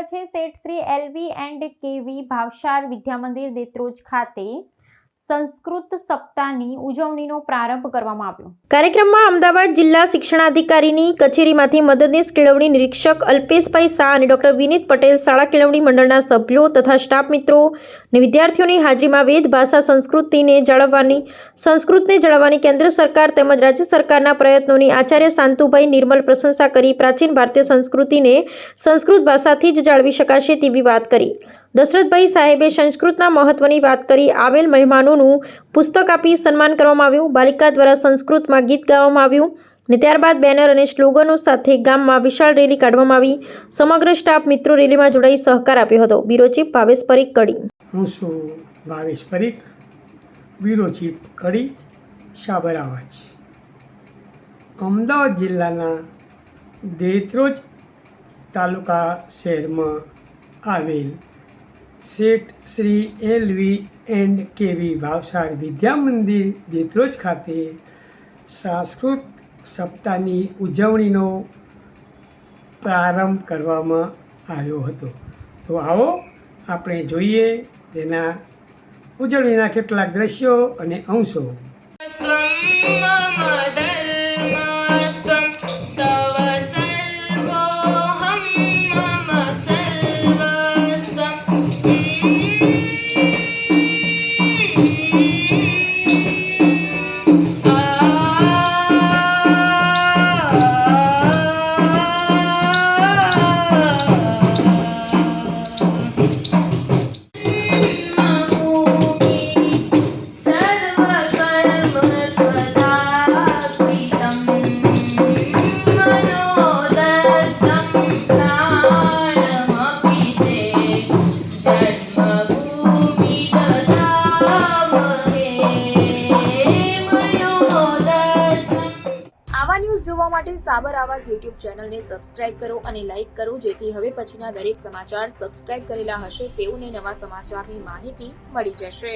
આવ્યો છે શેઠ શ્રી એલવી એન્ડ કેવી ભાવસાર વિદ્યામંદિર દેત્રોજ ખાતે સંસ્કૃત સપ્તાહની ઉજવણીનો પ્રારંભ કરવામાં આવ્યો। કાર્યક્રમમાં અમદાવાદ જિલ્લા શિક્ષણાધિકારીની કચેરીમાંથી મદદનીશ કેળવણી નિરીક્ષક અલ્પેશભાઈ શાહ અને ડોક્ટર વિનીત પટેલ શાળા કેળવણી મંડળના સભ્યો તથા સ્ટાફ મિત્રો અને વિદ્યાર્થીઓની હાજરીમાં વેદ ભાષા સંસ્કૃતને જાળવવાની કેન્દ્ર સરકાર તેમજ રાજ્ય સરકારના પ્રયત્નોની આચાર્ય શાંતુભાઈ નિર્મલ પ્રશંસા કરી પ્રાચીન ભારતીય સંસ્કૃતિને સંસ્કૃત ભાષાથી જ જાળવી શકાશે તેવી વાત કરી। દશરથભાઈ સાહેબે સંસ્કૃતના મહત્વની વાત કરી આવેલ મહેમાનોનું પુસ્તક આપી સન્માન કરવામાં આવ્યું। બાલિકા દ્વારા સંસ્કૃતમાં ગીત ગાવામાં આવ્યું અને ત્યારબાદ બેનર અને સ્લોગનો સાથે ગામમાં વિશાળ રેલી કાઢવામાં આવી। સમગ્ર સ્ટાફ મિત્રો રેલીમાં જોડાઈ સહકાર આપ્યો હતો। બ્યુરો ચીફ ભાવેશ પરીખ કડી। હું છું ભાવેશ પરીખ, બ્યુરો ચીફ કડી, સાબર આવાજ। અમદાવાદ જિલ્લાના દેત્રોજ તાલુકા શહેરમાં આવેલ શેઠ શ્રી એલવી એન્ડ કેવી ભાવસાર વિદ્યામંદિર દેત્રોજ ખાતે સંસ્કૃત સપ્તાહની ઉજવણીનો પ્રારંભ કરવામાં આવ્યો હતો। તો આવો આપણે જોઈએ તેના ઉજવણીના કેટલાક દ્રશ્યો અને અંશો। આવા ન્યૂઝ જોવા માટે સાબર આવાજ યુટ્યુબ ચેનલને સબસ્ક્રાઇબ કરો અને લાઇક કરો, જેથી હવે પછીના દરેક સમાચાર સબસ્ક્રાઇબ કરેલા હશે તેઓને નવા સમાચારની માહિતી મળી જશે।